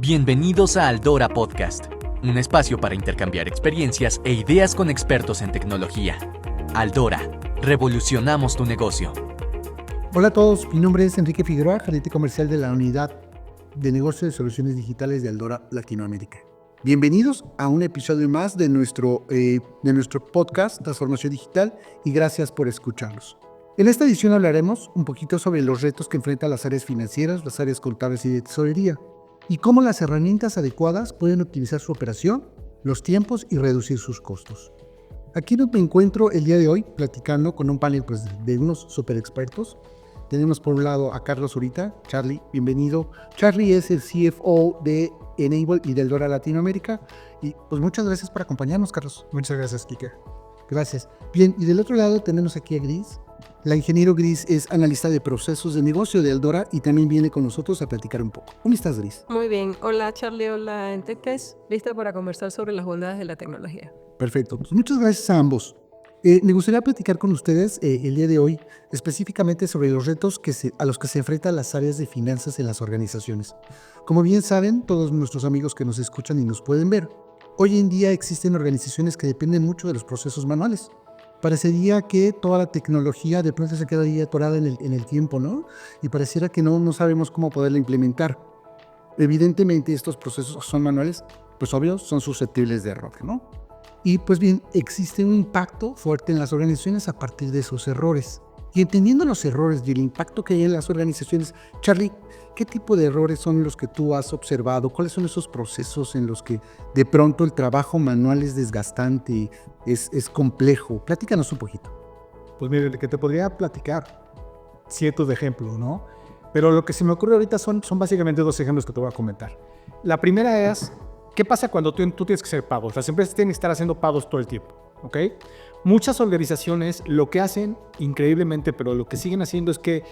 Bienvenidos a Aldora Podcast, un espacio para intercambiar experiencias e ideas con expertos en tecnología. Aldora, revolucionamos tu negocio. Hola a todos, mi nombre es Enrique Figueroa, gerente comercial de la Unidad de Negocio de Soluciones Digitales de Aldora Latinoamérica. Bienvenidos a un episodio más de nuestro podcast Transformación Digital y gracias por escucharnos. En esta edición hablaremos un poquito sobre los retos que enfrentan las áreas financieras, las áreas contables y de tesorería y cómo las herramientas adecuadas pueden optimizar su operación, los tiempos y reducir sus costos. Aquí me encuentro el día de hoy platicando con un panel de unos super expertos. Tenemos por un lado a Carlos Zurita. Charlie, bienvenido. Charlie es el CFO de Enable y de Aldora Latinoamérica. Y pues muchas gracias por acompañarnos, Carlos. Muchas gracias, Kike. Gracias. Bien, y del otro lado tenemos aquí a Gris. La ingeniero Gris es analista de procesos de negocio de Aldora y también viene con nosotros a platicar un poco. ¿Cómo estás, Gris? Muy bien. Hola, Charlie. Hola, Enriquez. Lista para conversar sobre las bondades de la tecnología. Perfecto. Pues muchas gracias a ambos. Me gustaría platicar con ustedes el día de hoy específicamente sobre los retos a los que se enfrentan las áreas de finanzas en las organizaciones. Como bien saben, todos nuestros amigos que nos escuchan y nos pueden ver, hoy en día existen organizaciones que dependen mucho de los procesos manuales. Parecería que toda la tecnología de pronto se quedaría atorada en el tiempo, ¿no? Y pareciera que no sabemos cómo poderla implementar. Evidentemente, estos procesos son manuales, pues obvio, son susceptibles de error, ¿no? Y pues bien, existe un impacto fuerte en las organizaciones a partir de esos errores. Y entendiendo los errores y el impacto que hay en las organizaciones, Charlie, ¿qué tipo de errores son los que tú has observado? ¿Cuáles son esos procesos en los que de pronto el trabajo manual es desgastante, es complejo? Platícanos un poquito. Pues mire, que te podría platicar cientos de ejemplos, ¿no? Pero lo que se me ocurre ahorita son básicamente dos ejemplos que te voy a comentar. La primera es, ¿qué pasa cuando tú tienes que hacer pagos? Las empresas tienen que estar haciendo pagos todo el tiempo, ¿ok? Muchas organizaciones lo que hacen, increíblemente, pero lo que siguen haciendo es que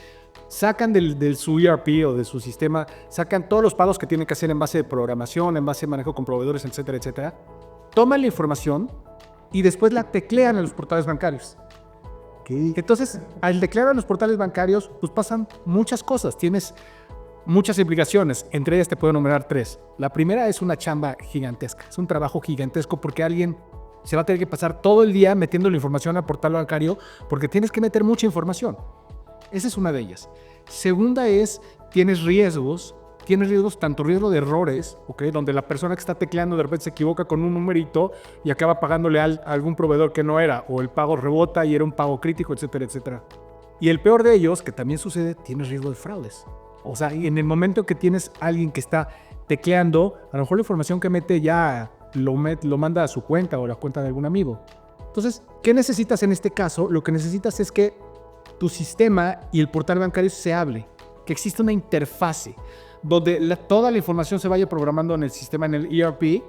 sacan de su ERP o de su sistema, sacan todos los pagos que tienen que hacer en base de programación, en base de manejo con proveedores, etcétera, etcétera. Toman la información y después la teclean en los portales bancarios. ¿Qué? Entonces, al teclear en los portales bancarios, pues pasan muchas cosas. Tienes muchas implicaciones, entre ellas te puedo enumerar tres. La primera es una chamba gigantesca, es un trabajo gigantesco porque alguien se va a tener que pasar todo el día metiendo la información al portal bancario porque tienes que meter mucha información. Esa es una de ellas. Segunda es, tienes riesgos, tanto riesgo de errores, ¿okay? Donde la persona que está tecleando de repente se equivoca con un numerito y acaba pagándole a algún proveedor que no era, o el pago rebota y era un pago crítico, etcétera, etcétera. Y el peor de ellos, que también sucede, tienes riesgo de fraudes. O sea, en el momento que tienes a alguien que está tecleando, a lo mejor la información que mete ya lo manda a su cuenta o a la cuenta de algún amigo. Entonces, ¿qué necesitas en este caso? Lo que necesitas es que tu sistema y el portal bancario se hable, que exista una interfase donde toda la información se vaya programando en el sistema, en el ERP,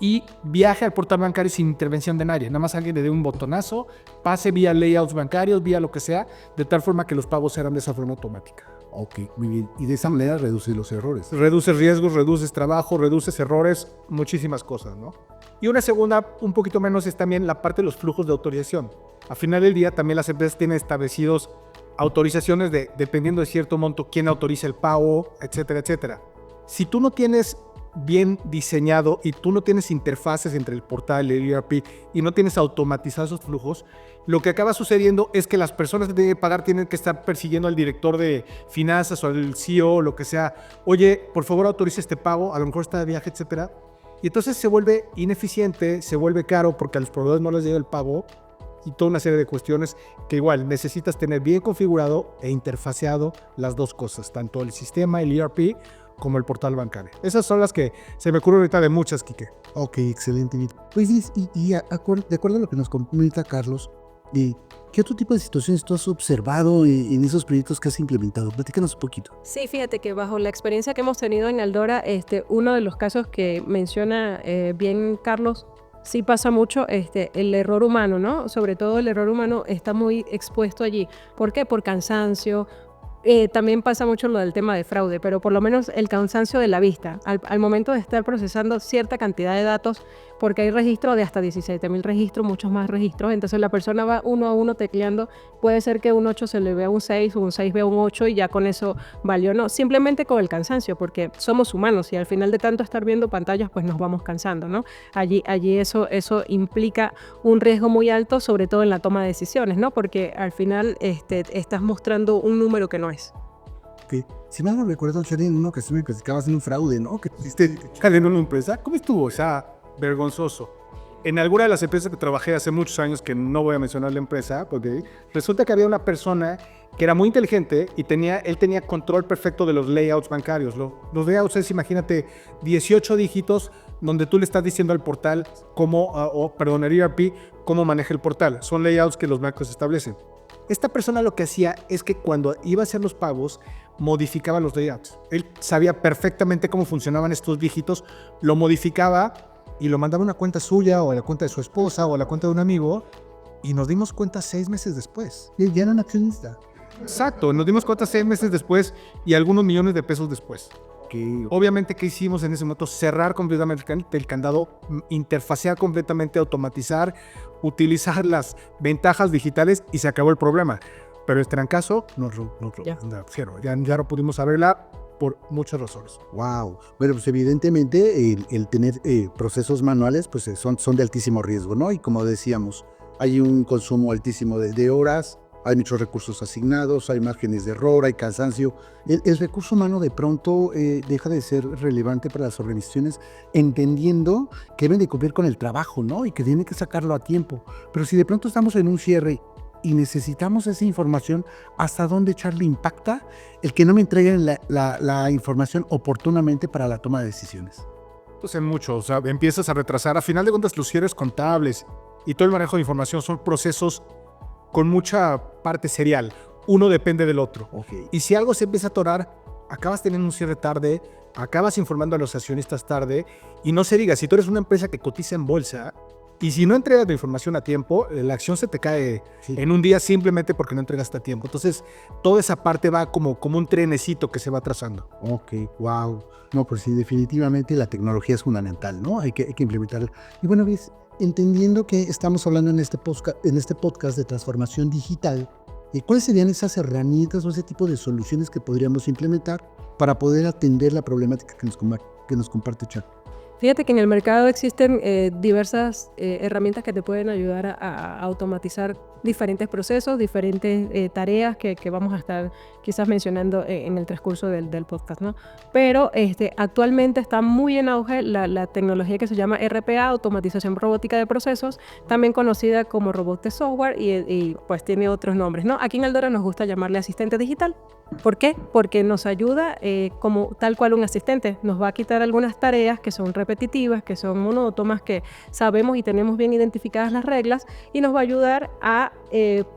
y viaje al portal bancario sin intervención de nadie. Nada más alguien le dé un botonazo, pase vía layouts bancarios, vía lo que sea, de tal forma que los pagos serán de esa forma automática. Ok, muy bien. Y de esa manera reduces los errores. Reduces riesgos, reduces trabajo, reduces errores, muchísimas cosas, ¿no? Y una segunda, un poquito menos, es también la parte de los flujos de autorización. Al final del día, también las empresas tienen establecidos autorizaciones dependiendo de cierto monto, quién autoriza el pago, etcétera, etcétera. Si tú no tienes bien diseñado y tú no tienes interfaces entre el portal y el ERP y no tienes automatizados esos flujos, lo que acaba sucediendo es que las personas que tienen que pagar tienen que estar persiguiendo al director de finanzas o al CEO o lo que sea. Oye, por favor autoriza este pago, a lo mejor está de viaje, etcétera. Y entonces se vuelve ineficiente, se vuelve caro porque a los proveedores no les llega el pago y toda una serie de cuestiones que igual necesitas tener bien configurado e interfaceado las dos cosas, tanto el sistema, el ERP, como el portal bancario. Esas son las que se me ocurren ahorita de muchas, Kike. Ok, excelente. Pues de acuerdo a lo que nos comenta Carlos, ¿qué otro tipo de situaciones tú has observado en esos proyectos que has implementado? Platícanos un poquito. Sí, fíjate que bajo la experiencia que hemos tenido en Aldora, uno de los casos que menciona bien Carlos, sí pasa mucho el error humano, ¿no? Sobre todo el error humano está muy expuesto allí. ¿Por qué? Por cansancio. También pasa mucho lo del tema de fraude, pero por lo menos el cansancio de la vista. Al momento de estar procesando cierta cantidad de datos, porque hay registro de hasta 17,000 registros, muchos más registros. Entonces la persona va uno a uno tecleando. Puede ser que un 8 se le vea un 6 o un 6 vea un 8 y ya con eso valió. No, simplemente con el cansancio, porque somos humanos y al final de tanto estar viendo pantallas, pues nos vamos cansando, ¿no? Allí eso implica un riesgo muy alto, sobre todo en la toma de decisiones, ¿no? Porque al final estás mostrando un número que no es. Que, si mal no recuerdo, Sherry, en una ocasión me criticabas en un fraude, ¿no? Que ¿Hiciste en una empresa? ¿Cómo estuvo? O sea, vergonzoso. En alguna de las empresas que trabajé hace muchos años, que no voy a mencionar la empresa, porque resulta que había una persona que era muy inteligente y él tenía control perfecto de los layouts bancarios. Los layouts es, imagínate, 18 dígitos donde tú le estás diciendo al portal el ERP, cómo maneja el portal. Son layouts que los bancos establecen. Esta persona lo que hacía es que cuando iba a hacer los pagos, modificaba los layouts. Él sabía perfectamente cómo funcionaban estos dígitos, lo modificaba y lo mandaba a una cuenta suya o a la cuenta de su esposa o a la cuenta de un amigo, y nos dimos cuenta 6 meses después. y ya era un accionista. Exacto, nos dimos cuenta 6 meses después y algunos millones de pesos después. Que, Obviamente, ¿qué hicimos en ese momento? Cerrar completamente el candado, interfacear completamente, automatizar, utilizar las ventajas digitales y se acabó el problema. Pero este trancazo nos Ya. ya no pudimos arreglar por muchas razones. wow. Bueno, pues evidentemente el tener procesos manuales pues son de altísimo riesgo, ¿no? Y como decíamos, hay un consumo altísimo de horas, hay muchos recursos asignados, hay márgenes de error, hay cansancio. El recurso humano de pronto deja de ser relevante para las organizaciones, entendiendo que deben de cumplir con el trabajo, ¿no? Y que tienen que sacarlo a tiempo. Pero si de pronto estamos en un cierre y necesitamos esa información, ¿hasta dónde, Charlie, impacta el que no me entreguen la información oportunamente para la toma de decisiones? Pues en mucho, o sea, empiezas a retrasar. A final de cuentas, los cierres contables y todo el manejo de información son procesos con mucha parte serial. Uno depende del otro. Okay. Y si algo se empieza a atorar, acabas teniendo un cierre tarde, acabas informando a los accionistas tarde, y no se diga, si tú eres una empresa que cotiza en bolsa, y si no entregas la información a tiempo, la acción se te cae en un día simplemente porque no entregaste a tiempo. Entonces, toda esa parte va como un trenecito que se va trazando. Ok, wow. No, pues sí, definitivamente la tecnología es fundamental, ¿no? Hay que implementarla. Y bueno, Luis, entendiendo que estamos hablando en este podcast de transformación digital, ¿cuáles serían esas herramientas o ese tipo de soluciones que podríamos implementar para poder atender la problemática que nos comparte Chuck? Fíjate que en el mercado existen diversas herramientas que te pueden ayudar a automatizar diferentes procesos, diferentes tareas que vamos a estar quizás mencionando en el transcurso del podcast, ¿no? Pero actualmente está muy en auge la tecnología que se llama RPA, Automatización Robótica de Procesos, también conocida como Robot de Software y pues tiene otros nombres, ¿no? Aquí en Aldora nos gusta llamarle asistente digital. ¿Por qué? Porque nos ayuda como tal cual un asistente. Nos va a quitar algunas tareas que son repetitivas, que son monótonas, que sabemos y tenemos bien identificadas las reglas, y nos va a ayudar a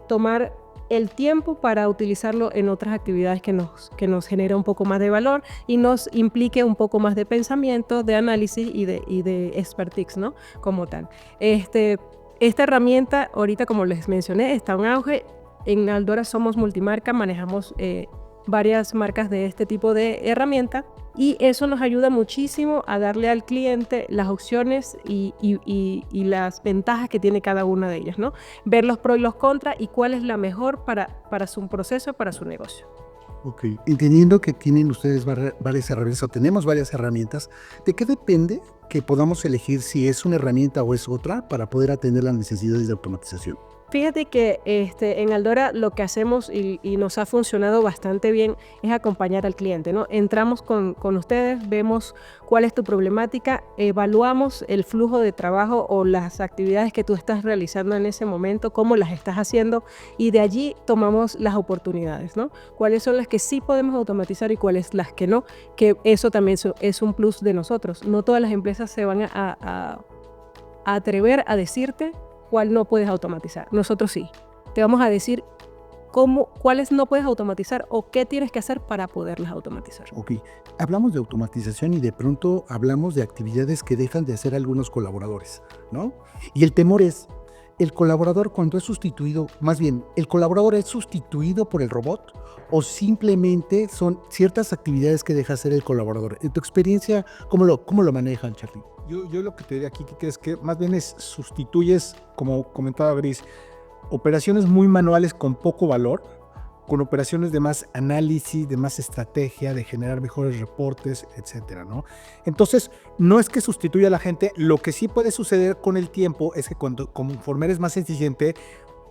tomar el tiempo para utilizarlo en otras actividades que nos genera un poco más de valor y nos implique un poco más de pensamiento, de análisis y de expertise, ¿no? Como tal. Esta herramienta, ahorita como les mencioné, está en auge. En Aldora somos multimarca, manejamos varias marcas de este tipo de herramienta, y eso nos ayuda muchísimo a darle al cliente las opciones y las ventajas que tiene cada una de ellas, ¿no? Ver los pros y los contras y cuál es la mejor para su proceso, para su negocio. Ok, entendiendo que tienen ustedes varias herramientas o tenemos varias herramientas, ¿de qué depende que podamos elegir si es una herramienta o es otra para poder atender las necesidades de automatización? Fíjate que en Aldora lo que hacemos y nos ha funcionado bastante bien es acompañar al cliente, ¿no? Entramos con ustedes, vemos cuál es tu problemática, evaluamos el flujo de trabajo o las actividades que tú estás realizando en ese momento, cómo las estás haciendo, y de allí tomamos las oportunidades, ¿no? Cuáles son las que sí podemos automatizar y cuáles las que no, que eso también es un plus de nosotros. No todas las empresas se van a atrever a decirte cuál no puedes automatizar. Nosotros sí. Te vamos a decir cuáles no puedes automatizar o qué tienes que hacer para poderlas automatizar. Ok, hablamos de automatización y de pronto hablamos de actividades que dejan de hacer algunos colaboradores, ¿no? Y el temor es, el colaborador cuando es sustituido, más bien, ¿el colaborador es sustituido por el robot o simplemente son ciertas actividades que deja hacer el colaborador? En tu experiencia, ¿cómo lo manejan, Charlie? Yo lo que te diría aquí que es que más bien sustituyes, como comentaba Gris, operaciones muy manuales con poco valor, con operaciones de más análisis, de más estrategia, de generar mejores reportes, etcétera, ¿no? Entonces, no es que sustituya a la gente, lo que sí puede suceder con el tiempo es que conforme eres más eficiente,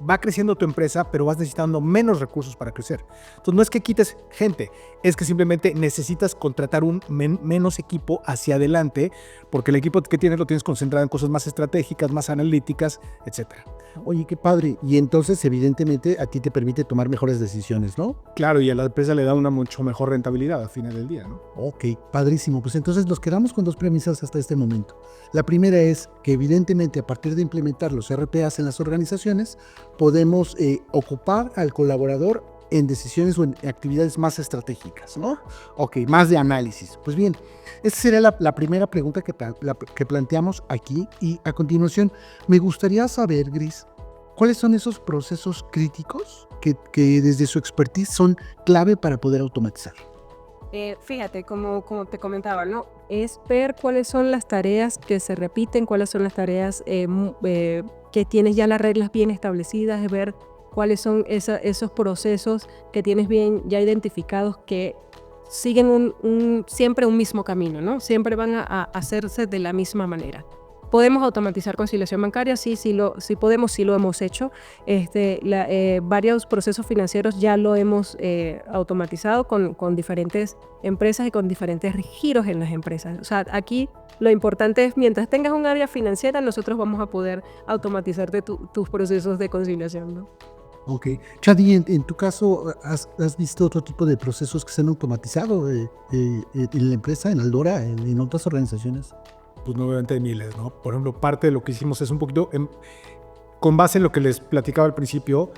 va creciendo tu empresa, pero vas necesitando menos recursos para crecer. Entonces, no es que quites gente, es que simplemente necesitas contratar un menos equipo hacia adelante, porque el equipo que tienes lo tienes concentrado en cosas más estratégicas, más analíticas, etcétera. Oye, qué padre. Y entonces, evidentemente, a ti te permite tomar mejores decisiones, ¿no? Claro, y a la empresa le da una mucho mejor rentabilidad al final del día, ¿no? Ok, padrísimo. Pues entonces nos quedamos con dos premisas hasta este momento. La primera es que evidentemente a partir de implementar los RPAs en las organizaciones, podemos ocupar al colaborador en decisiones o en actividades más estratégicas, ¿no? Ok, más de análisis. Pues bien, esa sería la primera pregunta que planteamos aquí, y a continuación me gustaría saber, Gris, ¿cuáles son esos procesos críticos que desde su expertise son clave para poder automatizar? Fíjate, como te comentaba, ¿no? Es ver cuáles son las tareas que se repiten, cuáles son las tareas que tienes ya las reglas bien establecidas, es ver cuáles son esos procesos que tienes bien ya identificados que siguen siempre un mismo camino, ¿no? Siempre van a hacerse de la misma manera. ¿Podemos automatizar conciliación bancaria? Sí, sí podemos, sí lo hemos hecho. Varios procesos financieros ya lo hemos automatizado con diferentes empresas y con diferentes giros en las empresas. O sea, aquí lo importante es, mientras tengas un área financiera, nosotros vamos a poder automatizarte tus procesos de conciliación, ¿no? Ok. Chadi, en tu caso, ¿has visto otro tipo de procesos que se han automatizado en la empresa, en Aldora, en otras organizaciones? Pues nuevamente miles, ¿no? Por ejemplo, parte de lo que hicimos es un poquito, con base en lo que les platicaba al principio,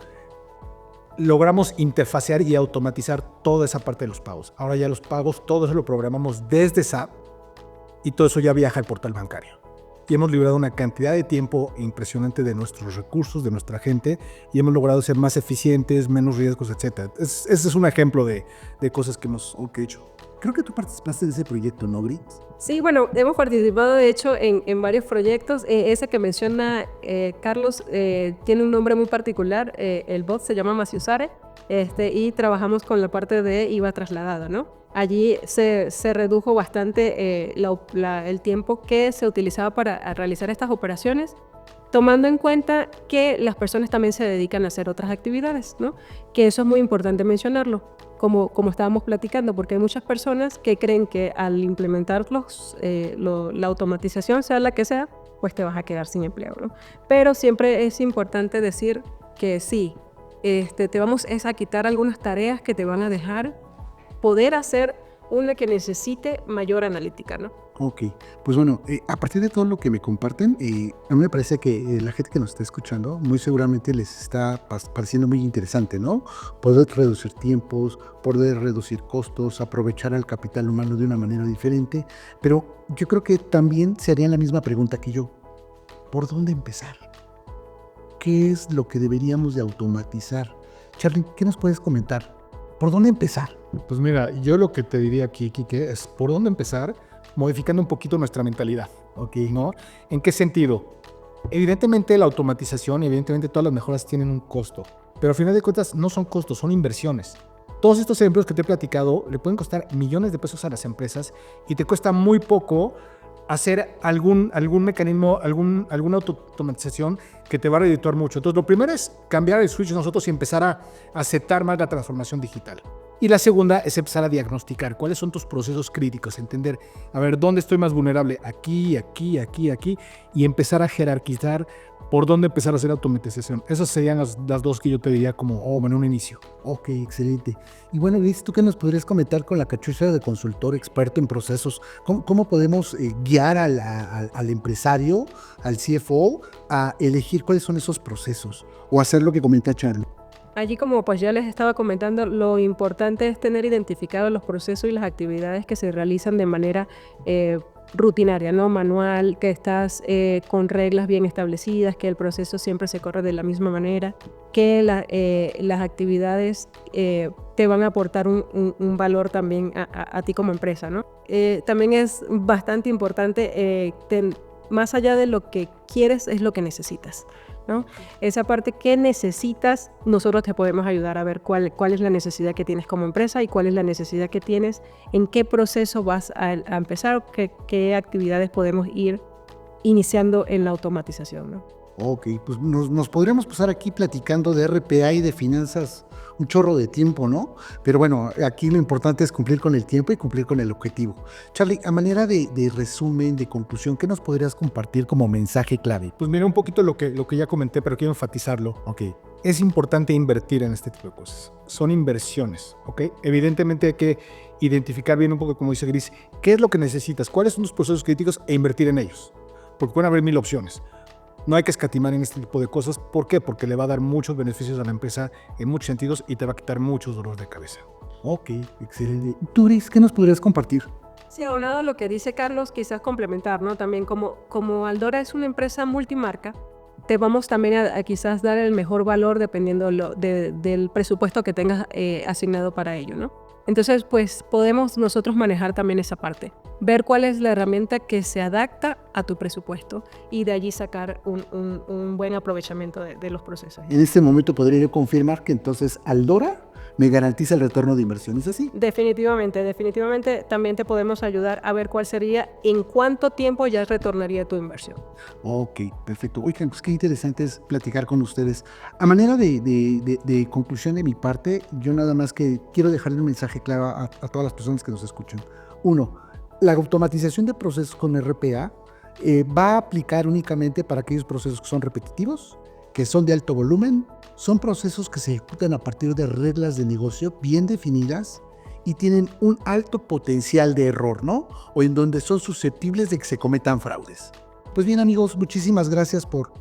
logramos interfacear y automatizar toda esa parte de los pagos. Ahora ya los pagos, todo eso lo programamos desde SAP y todo eso ya viaja al portal bancario. Y hemos liberado una cantidad de tiempo impresionante de nuestros recursos, de nuestra gente, y hemos logrado ser más eficientes, menos riesgos, etc. Ese es un ejemplo de cosas que hemos hecho. Creo que tú participaste de ese proyecto, ¿no, Gris? Sí, bueno, hemos participado de hecho en varios proyectos. Ese que menciona Carlos tiene un nombre muy particular. El bot se llama Maciusare y trabajamos con la parte de IVA trasladado, ¿no? Allí se redujo bastante el tiempo que se utilizaba para realizar estas operaciones, tomando en cuenta que las personas también se dedican a hacer otras actividades, ¿no? Que eso es muy importante mencionarlo, como estábamos platicando, porque hay muchas personas que creen que al implementar la automatización, sea la que sea, pues te vas a quedar sin empleo, ¿no? Pero siempre es importante decir que sí, te vamos a quitar algunas tareas que te van a dejar poder hacer una que necesite mayor analítica, ¿no? Ok, pues bueno, a partir de todo lo que me comparten, a mí me parece que la gente que nos está escuchando muy seguramente les está pareciendo muy interesante, ¿no? Poder reducir tiempos, poder reducir costos, aprovechar al capital humano de una manera diferente, pero yo creo que también se harían la misma pregunta que yo. ¿Por dónde empezar? ¿Qué es lo que deberíamos de automatizar? Charlie, ¿qué nos puedes comentar? ¿Por dónde empezar? Pues mira, yo lo que te diría aquí, Quique, es por dónde empezar modificando un poquito nuestra mentalidad, ¿ok? ¿No? ¿En qué sentido? Evidentemente la automatización y evidentemente todas las mejoras tienen un costo, pero al final de cuentas no son costos, son inversiones. Todos estos ejemplos que te he platicado le pueden costar millones de pesos a las empresas y te cuesta muy poco hacer algún mecanismo, alguna automatización que te va a redituar mucho. Entonces, lo primero es cambiar el switch nosotros y empezar a aceptar más la transformación digital. Y la segunda es empezar a diagnosticar cuáles son tus procesos críticos, entender, a ver, ¿dónde estoy más vulnerable? Aquí, aquí, aquí, aquí, y empezar a jerarquizar por dónde empezar a hacer automatización. Esas serían las dos que yo te diría como en un inicio. Ok, excelente. Y bueno, Luis, ¿tú qué nos podrías comentar con la cachucha de consultor experto en procesos? ¿Cómo podemos guiar al empresario, al CFO, a elegir cuáles son esos procesos? O hacer lo que comenta Charlie. Allí, como pues ya les estaba comentando, lo importante es tener identificados los procesos y las actividades que se realizan de manera rutinaria, ¿no? Manual, que estás con reglas bien establecidas, que el proceso siempre se corre de la misma manera, que las actividades te van a aportar un valor también a ti como empresa, ¿no? También es bastante importante, más allá de lo que quieres, es lo que necesitas, ¿no? Esa parte que necesitas, nosotros te podemos ayudar a ver cuál es la necesidad que tienes como empresa y cuál es la necesidad que tienes, en qué proceso vas a empezar, qué actividades podemos ir iniciando en la automatización, ¿no? Ok, pues nos podríamos pasar aquí platicando de RPA y de finanzas un chorro de tiempo, ¿no? Pero bueno, aquí lo importante es cumplir con el tiempo y cumplir con el objetivo. Charlie, a manera de resumen, de conclusión, ¿qué nos podrías compartir como mensaje clave? Pues mira un poquito lo que ya comenté, pero quiero enfatizarlo. Ok. Es importante invertir en este tipo de cosas. Son inversiones, ¿ok? Evidentemente hay que identificar bien un poco, como dice Gris, qué es lo que necesitas, cuáles son los procesos críticos e invertir en ellos. Porque pueden haber 1000 opciones. No hay que escatimar en este tipo de cosas. ¿Por qué? Porque le va a dar muchos beneficios a la empresa en muchos sentidos y te va a quitar muchos dolores de cabeza. Ok, excelente. Tú, Gris, ¿qué nos podrías compartir? Sí, aunado a lo que dice Carlos, quizás complementar, ¿no? También como Aldora es una empresa multimarca, te vamos también a quizás dar el mejor valor dependiendo del presupuesto que tengas asignado para ello, ¿no? Entonces, pues podemos nosotros manejar también esa parte, ver cuál es la herramienta que se adapta a tu presupuesto y de allí sacar un buen aprovechamiento de los procesos. En este momento podría yo confirmar que entonces Aldora me garantiza el retorno de inversión, ¿es así? Definitivamente también te podemos ayudar a ver cuál sería, en cuánto tiempo ya retornaría tu inversión. Ok, perfecto. Oigan, pues qué interesante es platicar con ustedes. A manera de conclusión de mi parte, yo nada más que quiero dejarle un mensaje claro a todas las personas que nos escuchan. 1. La automatización de procesos con RPA va a aplicar únicamente para aquellos procesos que son repetitivos, que son de alto volumen, son procesos que se ejecutan a partir de reglas de negocio bien definidas y tienen un alto potencial de error, ¿no? O en donde son susceptibles de que se cometan fraudes. Pues bien, amigos, muchísimas gracias por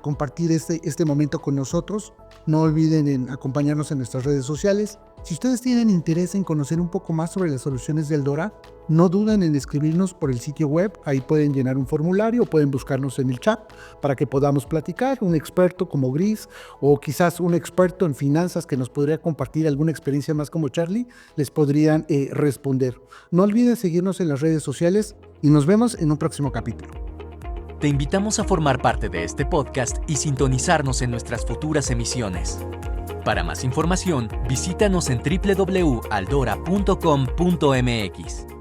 compartir este momento con nosotros. No olviden en acompañarnos en nuestras redes sociales. Si ustedes tienen interés en conocer un poco más sobre las soluciones de Aldora, no duden en escribirnos por el sitio web. Ahí pueden llenar un formulario o pueden buscarnos en el chat para que podamos platicar. Un experto como Gris o quizás un experto en finanzas que nos podría compartir alguna experiencia más como Charlie, les podrían responder. No olviden seguirnos en las redes sociales y nos vemos en un próximo capítulo. Te invitamos a formar parte de este podcast y sintonizarnos en nuestras futuras emisiones. Para más información, visítanos en www.aldora.com.mx.